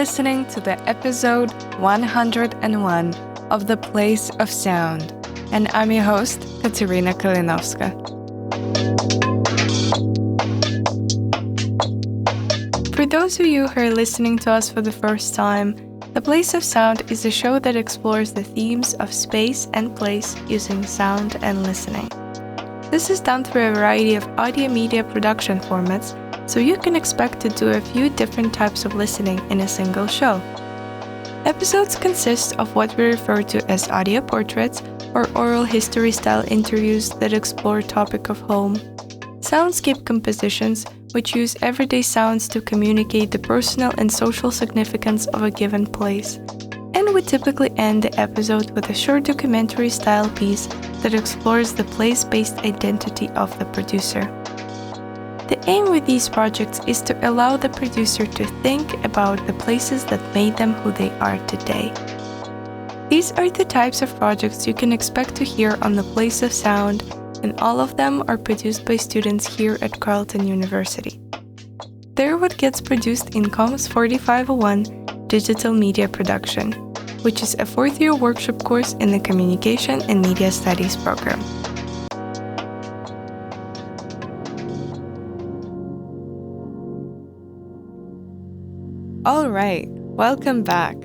listening to the episode 101 of The Place of Sound, and I'm your host, Katerina Kalinowska. For those of you who are listening to us for the first time, The Place of Sound is a show that explores the themes of space and place using sound and listening. This is done through a variety of audio media production formats, so you can expect to do a few different types of listening in a single show. Episodes consist of what we refer to as audio portraits or oral history-style interviews that explore topic of home, soundscape compositions which use everyday sounds to communicate the personal and social significance of a given place, and we typically end the episode with a short documentary-style piece that explores the place-based identity of the producer. The aim with these projects is to allow the producer to think about the places that made them who they are today. These are the types of projects you can expect to hear on The Place of Sound, and all of them are produced by students here at Carleton University. They're what gets produced in COMS 4501 Digital Media Production, which is a fourth-year workshop course in the Communication and Media Studies program. Alright, welcome back.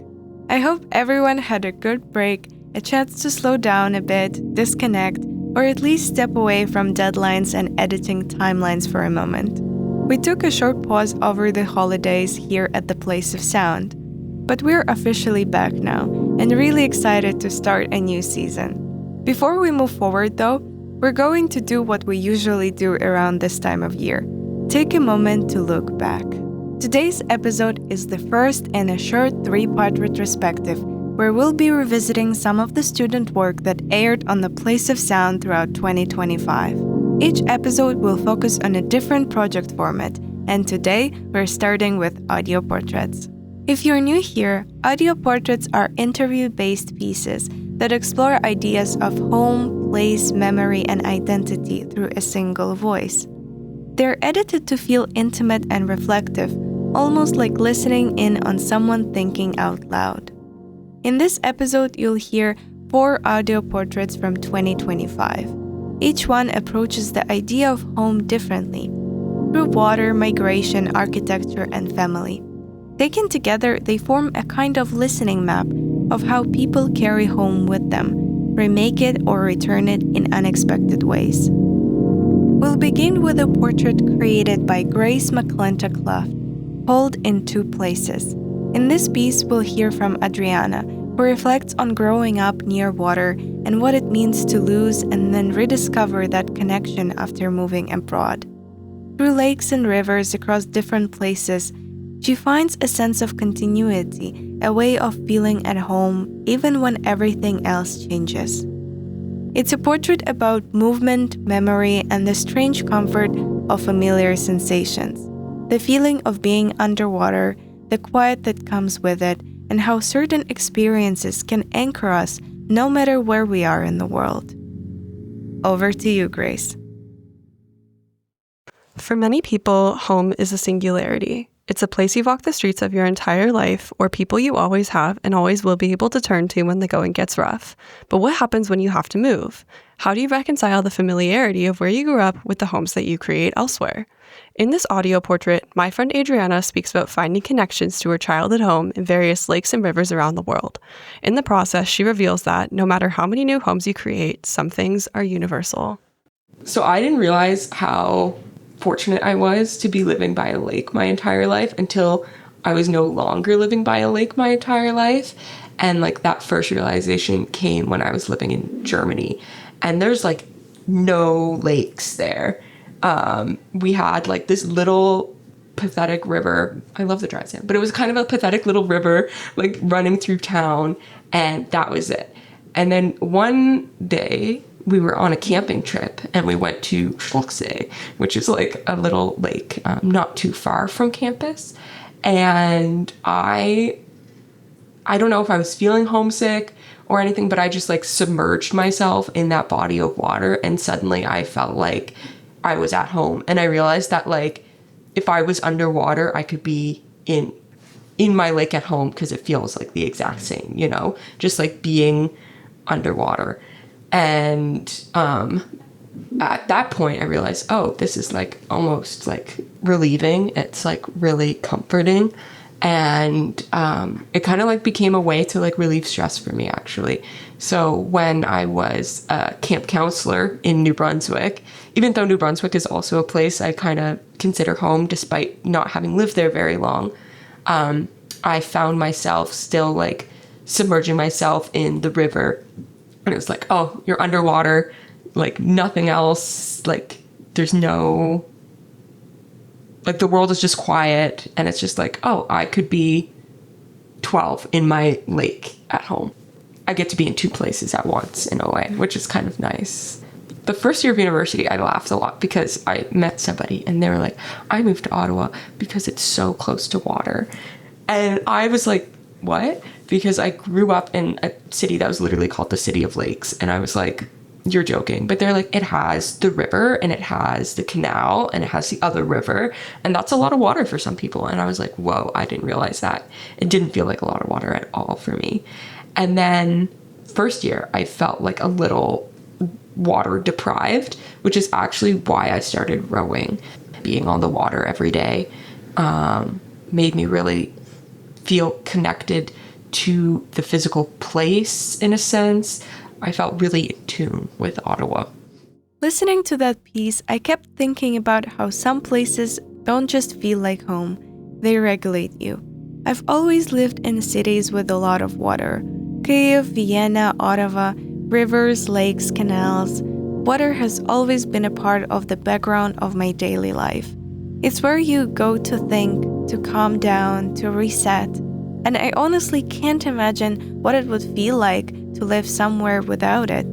I hope everyone had a good break, a chance to slow down a bit, disconnect, or at least step away from deadlines and editing timelines for a moment. We took a short pause over the holidays here at the Place of Sound, but we're officially back now and really excited to start a new season. Before we move forward though, we're going to do what we usually do around this time of year. Take a moment to look back. Today's episode is the first in a short 3-part retrospective where we'll be revisiting some of the student work that aired on the Place of Sound throughout 2025. Each episode will focus on a different project format, and today we're starting with audio portraits. If you're new here, audio portraits are interview-based pieces that explore ideas of home, place, memory, and identity through a single voice. They're edited to feel intimate and reflective, almost like listening in on someone thinking out loud. In this episode, you'll hear 4 audio portraits from 2025. Each one approaches the idea of home differently, through water, migration, architecture, and family. Taken together, they form a kind of listening map of how people carry home with them, remake it or return it in unexpected ways. We'll begin with a portrait created by McClintock-Luft, called In Two Places. In this piece, we'll hear from Adriana, who reflects on growing up near water and what it means to lose and then rediscover that connection after moving abroad. Through lakes and rivers across different places, she finds a sense of continuity, a way of feeling at home even when everything else changes. It's a portrait about movement, memory, and the strange comfort of familiar sensations. The feeling of being underwater, the quiet that comes with it, and how certain experiences can anchor us no matter where we are in the world. Over to you, Grace. For many people, home is a singularity. It's a place you've walked the streets of your entire life, or people you always have and always will be able to turn to when the going gets rough. But what happens when you have to move? How do you reconcile the familiarity of where you grew up with the homes that you create elsewhere? In this audio portrait, my friend Adriana speaks about finding connections to her childhood home in various lakes and rivers around the world. In the process, she reveals that no matter how many new homes you create, some things are universal. So I didn't realize how fortunate I was to be living by a lake my entire life until I was no longer living by a lake my entire life. And that first realization came when I was living in Germany. And there's no lakes there. We had this little pathetic river. I love the dry sand, but it was kind of a pathetic little river running through town, and that was it. And then one day we were on a camping trip and we went to Volksee, which is a little lake not too far from campus. And I don't know if I was feeling homesick or anything, but I just submerged myself in that body of water, and suddenly I felt like I was at home. And I realized that if I was underwater, I could be in in my lake at home because it feels like the exact same, you know, just like being underwater. And at that point I realized, oh, this is like almost like relieving. It's like really comforting. And it kind of like became a way to like relieve stress for me, actually. So when I was a camp counselor in New Brunswick, even though New Brunswick is also a place I kind of consider home despite not having lived there very long, I found myself still like submerging myself in the river. And it was like, oh, you're underwater, like nothing else, like there's no, like the world is just quiet. And it's just like, oh, I could be 12 in my lake at home. I get to be in two places at once in a way, which is kind of nice. The first year of university, I laughed a lot because I met somebody and they were like, I moved to Ottawa because it's so close to water. And I was like, what? Because I grew up in a city that was literally called the City of Lakes. And I was like, you're joking. But they're like, it has the river and it has the canal and it has the other river. And that's a lot of water for some people. And I was like, whoa, I didn't realize that. It didn't feel like a lot of water at all for me. And then first year, I felt like a little water deprived, which is actually why I started rowing. Being on the water every day made me really feel connected to the physical place in a sense. I felt really in tune with Ottawa. Listening to that piece, I kept thinking about how some places don't just feel like home, they regulate you. I've always lived in cities with a lot of water. Kyiv, Vienna, Ottawa, rivers, lakes, canals. Water has always been a part of the background of my daily life. It's where you go to think, to calm down, to reset. And I honestly can't imagine what it would feel like to live somewhere without it.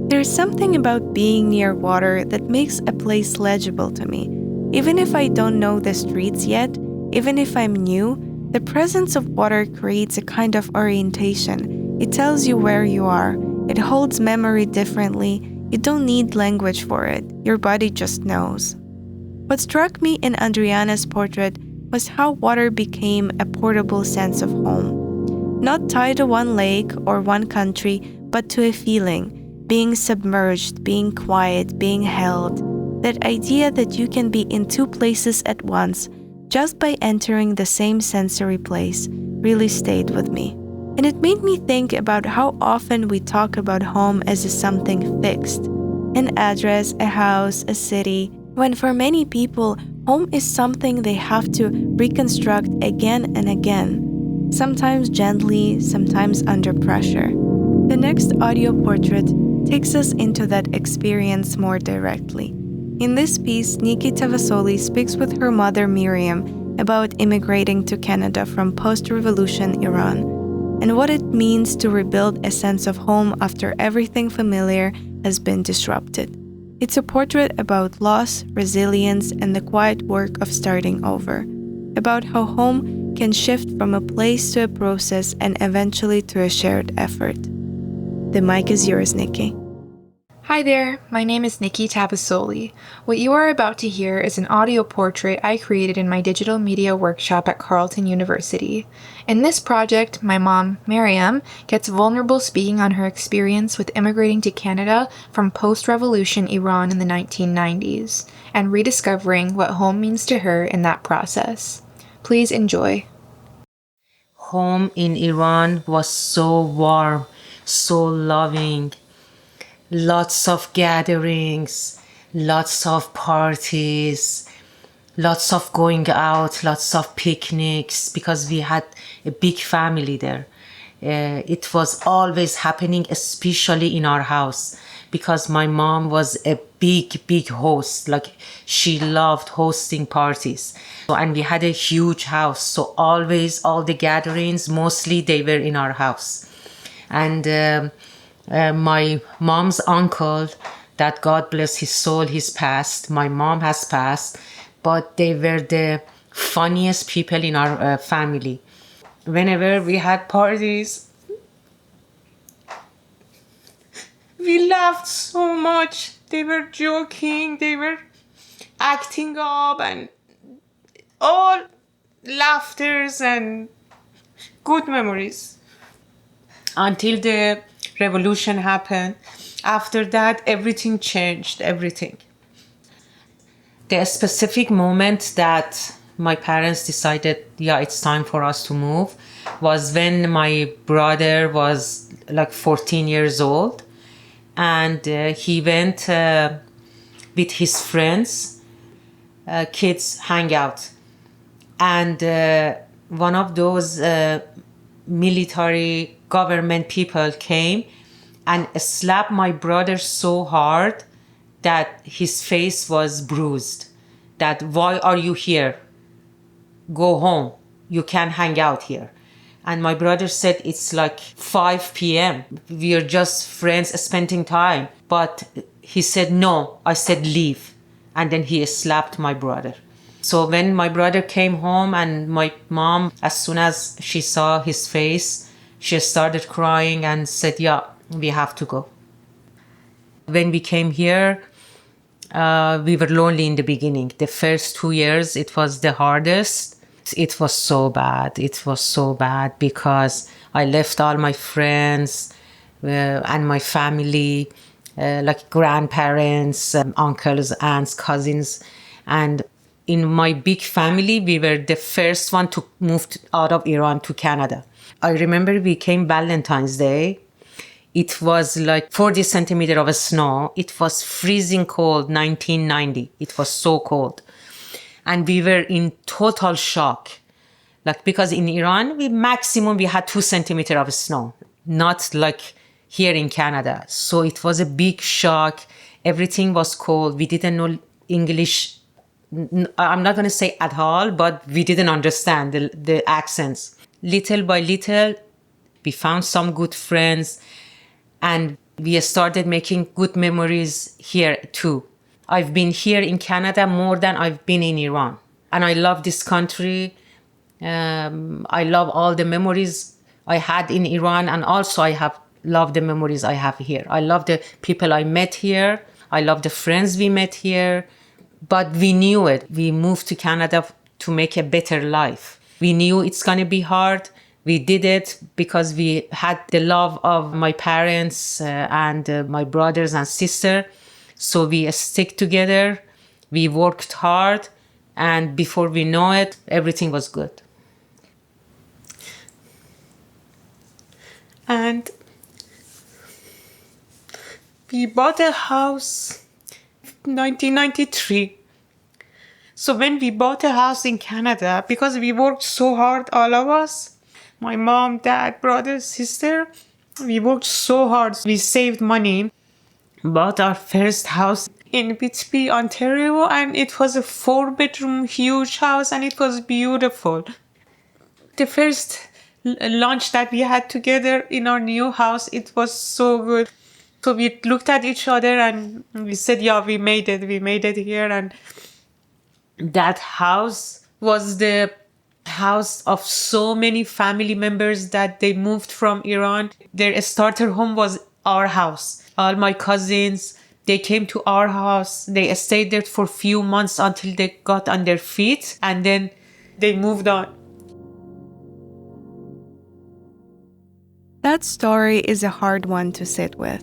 There's something about being near water that makes a place legible to me. Even if I don't know the streets yet, even if I'm new, the presence of water creates a kind of orientation. It tells you where you are. It holds memory differently. You don't need language for it. Your body just knows. What struck me in Adriana's portrait was how water became a portable sense of home. Not tied to one lake or one country, but to a feeling. Being submerged, being quiet, being held. That idea that you can be in two places at once just by entering the same sensory place really stayed with me. And it made me think about how often we talk about home as something fixed. An address, a house, a city, when for many people, home is something they have to reconstruct again and again, sometimes gently, sometimes under pressure. The next audio portrait takes us into that experience more directly. In this piece, Nikki Tavassoli speaks with her mother Miriam about immigrating to Canada from post-revolution Iran, and what it means to rebuild a sense of home after everything familiar has been disrupted. It's a portrait about loss, resilience, and the quiet work of starting over, about how home can shift from a place to a process and eventually to a shared effort. The mic is yours, Nikki. Hi there, my name is Nikki Tavassoli. What you are about to hear is an audio portrait I created in my digital media workshop at Carleton University. In this project, my mom, Miriam, gets vulnerable speaking on her experience with immigrating to Canada from post-revolution Iran in the 1990s, and rediscovering what home means to her in that process. Please enjoy. Home in Iran was so warm, so loving. Lots of gatherings, lots of parties, lots of going out, lots of picnics, because we had a big family there. It was always happening, especially in our house, because my mom was a big host. Like, she loved hosting parties. And we had a huge house, so always all the gatherings, mostly they were in our house. And my mom's uncle, that God bless his soul, he's passed. My mom has passed, but they were the funniest people in our family. Whenever we had parties, we laughed so much. They were joking, they were acting up, and all laughters and good memories. Until the revolution happened. After that, everything changed, everything. The specific moment that my parents decided, yeah, it's time for us to move, was when my brother was like 14 years old. And he went with his friends, kids hang out. And one of those military government people came and slapped my brother so hard that his face was bruised. That, why are you here? Go home. You can't hang out here. And my brother said, it's like 5 p.m. We are just friends spending time. But he said, no. I said, leave. And then he slapped my brother. So when my brother came home and my mom, as soon as she saw his face, she started crying and said, yeah, we have to go. When we came here, we were lonely in the beginning. The first 2 years, it was the hardest. It was so bad. It was so bad because I left all my friends and my family, like grandparents, uncles, aunts, cousins. And in my big family, we were the first one to move out of Iran to Canada. I remember we came Valentine's Day. It was like 40 centimeters of snow. It was freezing cold, 1990. It was so cold. And we were in total shock. Like, because in Iran, we had 2 centimeters of snow, not like here in Canada. So it was a big shock. Everything was cold. We didn't know English. I'm not going to say at all, but we didn't understand the accents. Little by little, we found some good friends and we started making good memories here too. I've been here in Canada more than I've been in Iran. And I love this country. I love all the memories I had in Iran, and also I have loved the memories I have here. I love the people I met here. I love the friends we met here. But we knew it. We moved to Canada to make a better life. We knew it's going to be hard. We did it because we had the love of my parents and my brothers and sister. So we stick together. We worked hard. And before we know it, everything was good. And we bought a house in 1993. So when we bought a house in Canada, because we worked so hard, all of us, my mom, dad, brother, sister, we worked so hard. We saved money, bought our first house in Whitby, Ontario, and it was a 4-bedroom huge house, and it was beautiful. The first lunch that we had together in our new house, it was so good. So we looked at each other and we said, yeah, we made it here. And that house was the house of so many family members that they moved from Iran. Their starter home was our house. All my cousins, they came to our house. They stayed there for a few months until they got on their feet, and then they moved on. That story is a hard one to sit with.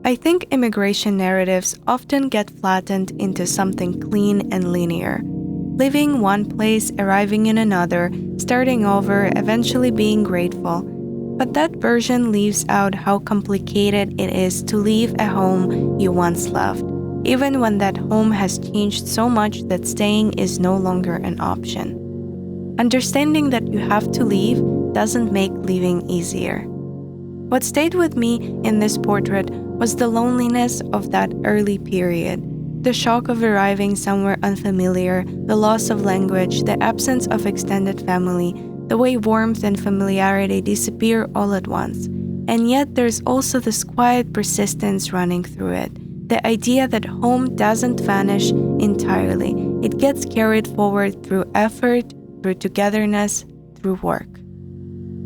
I think immigration narratives often get flattened into something clean and linear. Leaving one place, arriving in another, starting over, eventually being grateful. But that version leaves out how complicated it is to leave a home you once loved, even when that home has changed so much that staying is no longer an option. Understanding that you have to leave doesn't make leaving easier. What stayed with me in this portrait was the loneliness of that early period, the shock of arriving somewhere unfamiliar, the loss of language, the absence of extended family, the way warmth and familiarity disappear all at once. And yet there's also this quiet persistence running through it, the idea that home doesn't vanish entirely. It gets carried forward through effort, through togetherness, through work.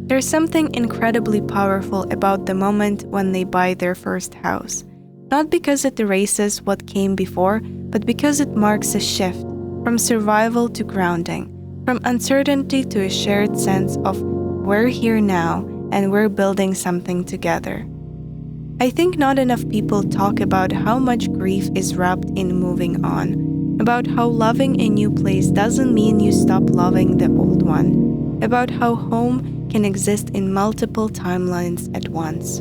There's something incredibly powerful about the moment when they buy their first house. Not because it erases what came before, but because it marks a shift from survival to grounding, from uncertainty to a shared sense of we're here now and we're building something together. I think not enough people talk about how much grief is wrapped in moving on, about how loving a new place doesn't mean you stop loving the old one, about how home can exist in multiple timelines at once.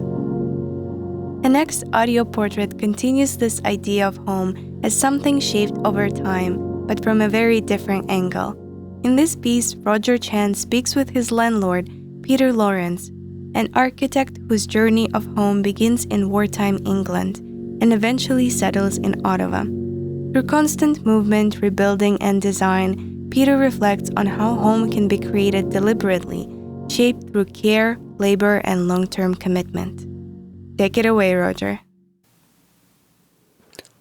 The next audio portrait continues this idea of home as something shaped over time, but from a very different angle. In this piece, Roger Chan speaks with his landlord, Peter Lawrence, an architect whose journey of home begins in wartime England and eventually settles in Ottawa. Through constant movement, rebuilding, and design, Peter reflects on how home can be created deliberately, shaped through care, labor, and long-term commitment. Take it away, Roger.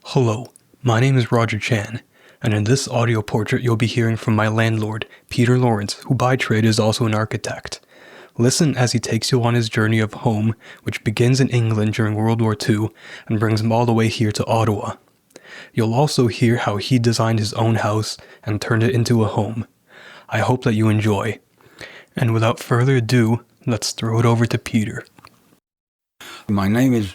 Hello, my name is Roger Chan, and in this audio portrait you'll be hearing from my landlord, Peter Lawrence, who by trade is also an architect. Listen as he takes you on his journey of home, which begins in England during World War II and brings him all the way here to Ottawa. You'll also hear how he designed his own house and turned it into a home. I hope that you enjoy. And without further ado, let's throw it over to Peter. My name is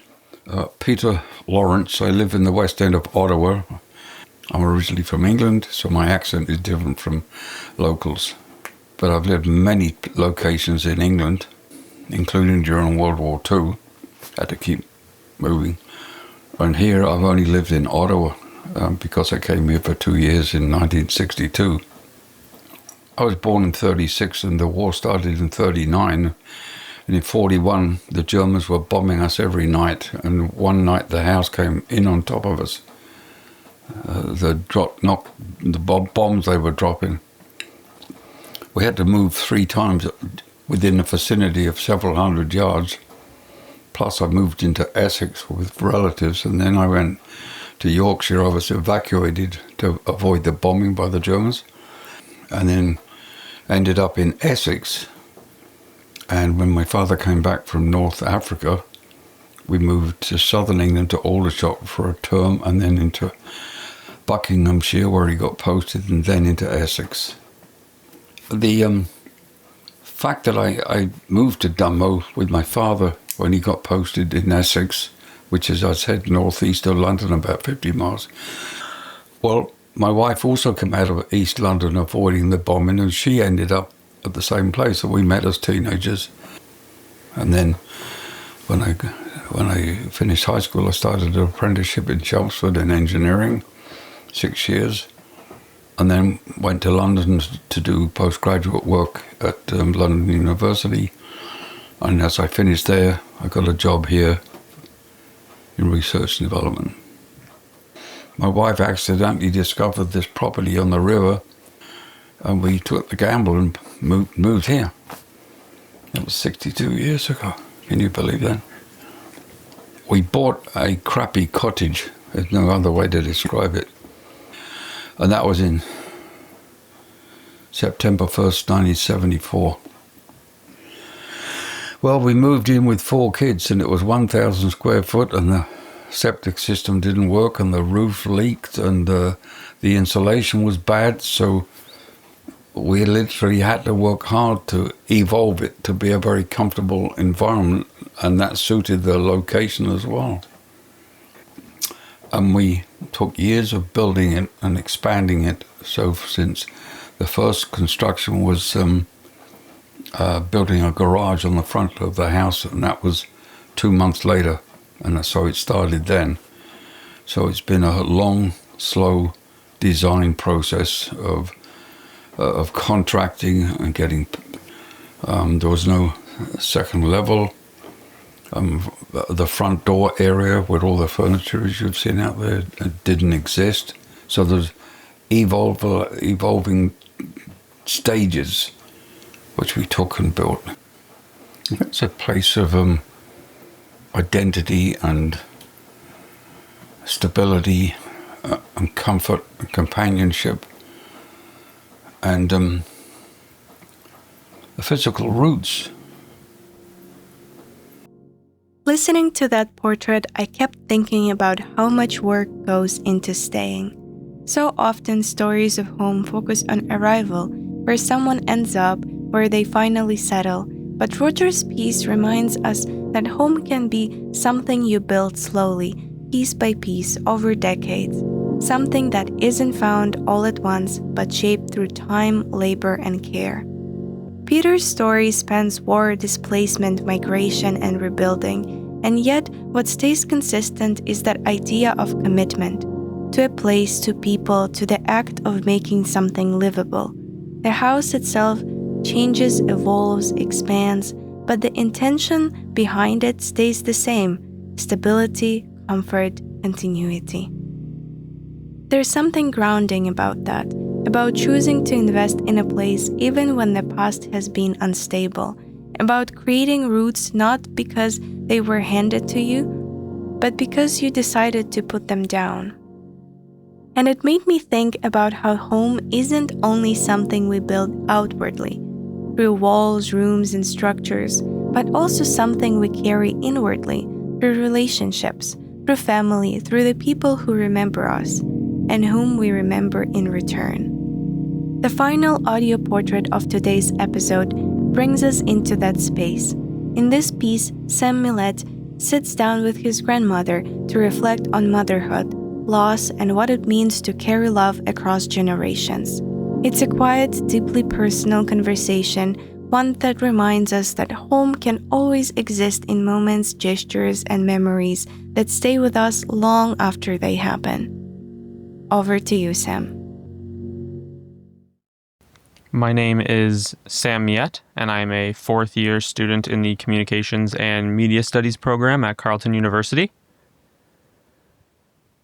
Peter Lawrence. I live in the West End of Ottawa. I'm originally from England, so my accent is different from locals. But I've lived in many locations in England, including during World War II. Had to keep moving. And here I've only lived in Ottawa because I came here for 2 years in 1962. I was born in 36 and the war started in 39. And in 41, the Germans were bombing us every night. And one night the house came in on top of us. The bombs they were dropping. We had to move 3 times within the vicinity of several hundred yards. Plus I moved into Essex with relatives, and then I went to Yorkshire. I was evacuated to avoid the bombing by the Germans, and then ended up in Essex. And when my father came back from North Africa, we moved to southern England to Aldershot for a term, and then into Buckinghamshire where he got posted, and then into Essex. The fact that I moved to Dunmow with my father when he got posted in Essex, which is, I said, northeast of London, about 50 miles. Well, my wife also came out of East London avoiding the bombing, and she ended up at the same place that we met as teenagers. And then when I finished high school, I started an apprenticeship in Chelmsford in engineering, 6 years. And then went to London to do postgraduate work at London University. And as I finished there, I got a job here in research and development. My wife accidentally discovered this property on the river, and we took the gamble and moved here. That was 62 years ago. Can you believe that? We bought a crappy cottage. There's no other way to describe it. And that was in September 1st, 1974. Well, we moved in with 4 kids, and it was 1,000 square foot, and the septic system didn't work, and the roof leaked, and the insulation was bad, so we literally had to work hard to evolve it to be a very comfortable environment, and that suited the location as well. And we took years of building it and expanding it. So since the first construction was building a garage on the front of the house, and that was 2 months later, and so it started then. So it's been a long, slow design process of contracting and getting. There was no second level. The front door area where all the furniture as you've seen out there didn't exist. So there's evolving stages which we took and built. It's a place of identity and stability and comfort and companionship and the physical roots. Listening to that portrait, I kept thinking about how much work goes into staying. So often stories of home focus on arrival, where someone ends up, where they finally settle, But Roger's piece reminds us that home can be something you build slowly, piece by piece, over decades. Something that isn't found all at once, but shaped through time, labor, and care. Peter's story spans war, displacement, migration, and rebuilding, and yet what stays consistent is that idea of commitment to a place, to people, to the act of making something livable. The house itself changes, evolves, expands, but the intention behind it stays the same: stability, comfort, continuity. There's something grounding about that, about choosing to invest in a place even when the past has been unstable, about creating roots not because they were handed to you, but because you decided to put them down. And it made me think about how home isn't only something we build outwardly, through walls, rooms, and structures, but also something we carry inwardly, through relationships, through family, through the people who remember us, and whom we remember in return. The final audio portrait of today's episode brings us into that space. In this piece, Sam Millette sits down with his grandmother to reflect on motherhood, loss, and what it means to carry love across generations. It's a quiet, deeply personal conversation, one that reminds us that home can always exist in moments, gestures, and memories that stay with us long after they happen. Over to you, Sam. My name is Sam Millette, and I'm a fourth-year student in the Communications and Media Studies program at Carleton University.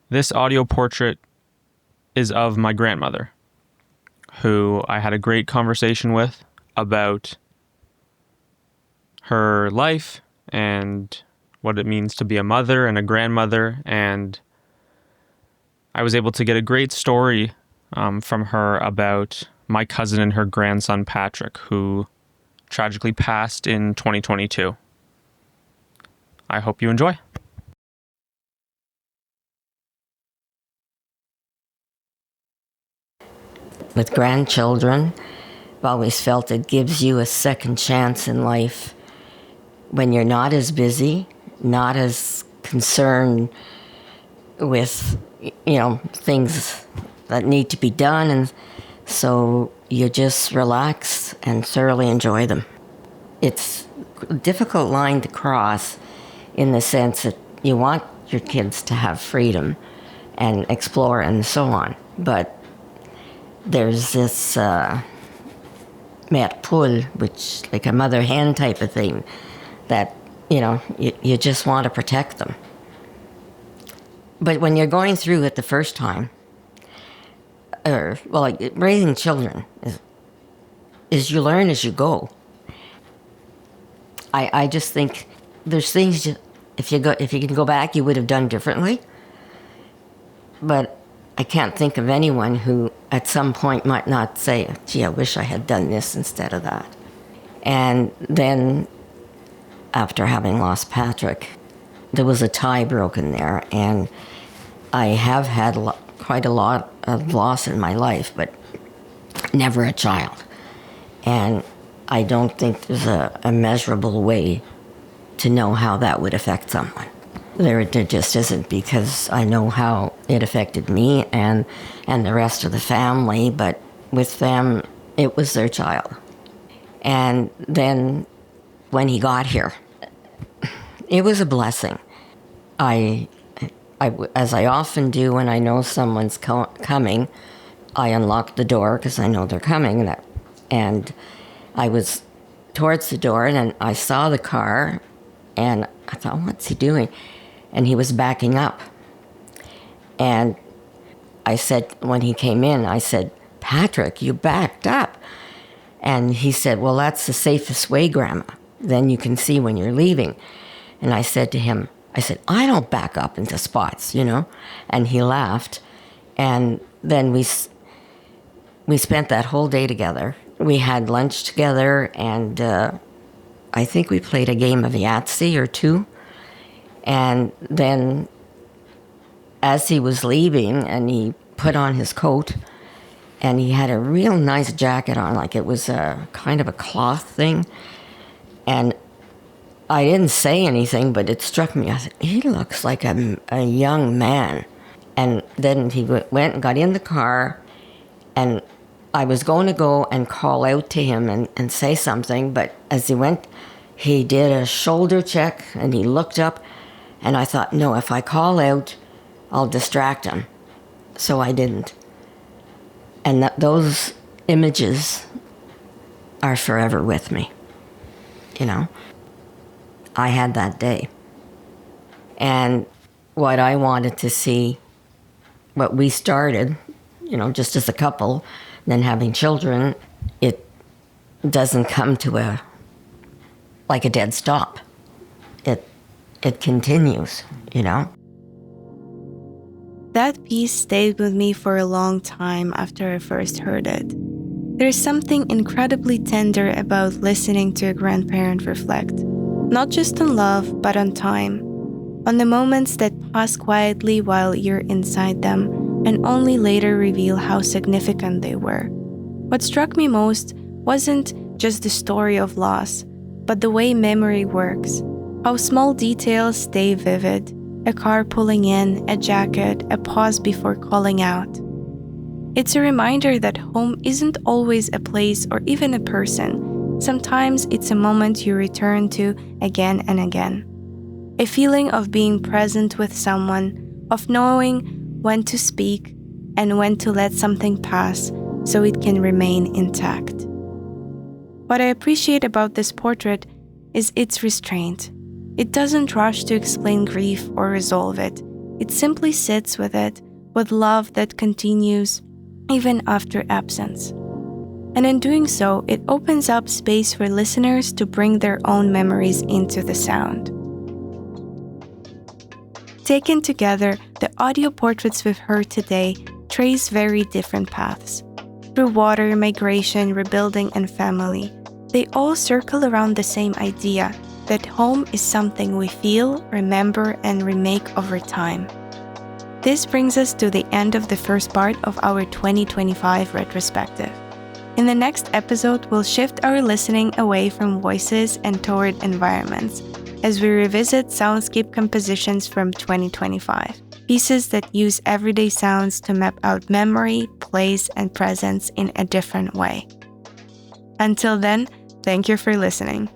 This audio portrait is of my grandmother, who I had a great conversation with about her life and what it means to be a mother and a grandmother, and I was able to get a great story from her about my cousin and her grandson Patrick, who tragically passed in 2022. I hope you enjoy. With grandchildren, I've always felt it gives you a second chance in life when you're not as busy, not as concerned with, things that need to be done, and so you just relax and thoroughly enjoy them. It's a difficult line to cross in the sense that you want your kids to have freedom and explore and so on, but there's this mère poule, which like a mother hen type of thing, that you just want to protect them. But when you're going through it the first time, raising children is you learn as you go. I just think there's things if you can go back, you would have done differently. But I can't think of anyone who at some point might not say, gee, I wish I had done this instead of that. And then after having lost Patrick, there was a tie broken there, and I have had quite a lot of loss in my life, but never a child. And I don't think there's a measurable way to know how that would affect someone. There just isn't, because I know how it affected me and the rest of the family, but with them, it was their child. And then when he got here, it was a blessing. As I often do when I know someone's coming, I unlock the door because I know they're coming. And I was towards the door, and then I saw the car, and I thought, what's he doing? And he was backing up. And I said, when he came in, I said, Patrick, you backed up. And he said, well, that's the safest way, Grandma. Then you can see when you're leaving. And I said to him, I don't back up into spots, And he laughed. And then we spent that whole day together. We had lunch together, and I think we played a game of Yahtzee or two. And then as he was leaving, and he put on his coat, and he had a real nice jacket on, like it was a kind of a cloth thing. And I didn't say anything, but it struck me. I said, he looks like a young man. And then he went and got in the car, and I was going to go and call out to him and say something, but as he went, he did a shoulder check, and he looked up, and I thought, no, if I call out, I'll distract him. So I didn't. And those images are forever with me, you know. I had that day. And what I wanted to see, what we started, you know, just as a couple, then having children, it doesn't come to a dead stop. It continues, you know. That piece stayed with me for a long time after I first heard it. There's something incredibly tender about listening to a grandparent reflect, not just on love, but on time, on the moments that pass quietly while you're inside them and only later reveal how significant they were. What struck me most wasn't just the story of loss, but the way memory works, how small details stay vivid, a car pulling in, a jacket, a pause before calling out. It's a reminder that home isn't always a place or even a person. Sometimes it's a moment you return to again and again. A feeling of being present with someone, of knowing when to speak and when to let something pass so it can remain intact. What I appreciate about this portrait is its restraint. It doesn't rush to explain grief or resolve it. It simply sits with it, with love that continues even after absence. And in doing so, it opens up space for listeners to bring their own memories into the sound. Taken together, the audio portraits we've heard today trace very different paths. Through water, migration, rebuilding, and family, they all circle around the same idea that home is something we feel, remember, and remake over time. This brings us to the end of the first part of our 2025 retrospective. In the next episode, we'll shift our listening away from voices and toward environments as we revisit soundscape compositions from 2025, pieces that use everyday sounds to map out memory, place, and presence in a different way. Until then, thank you for listening.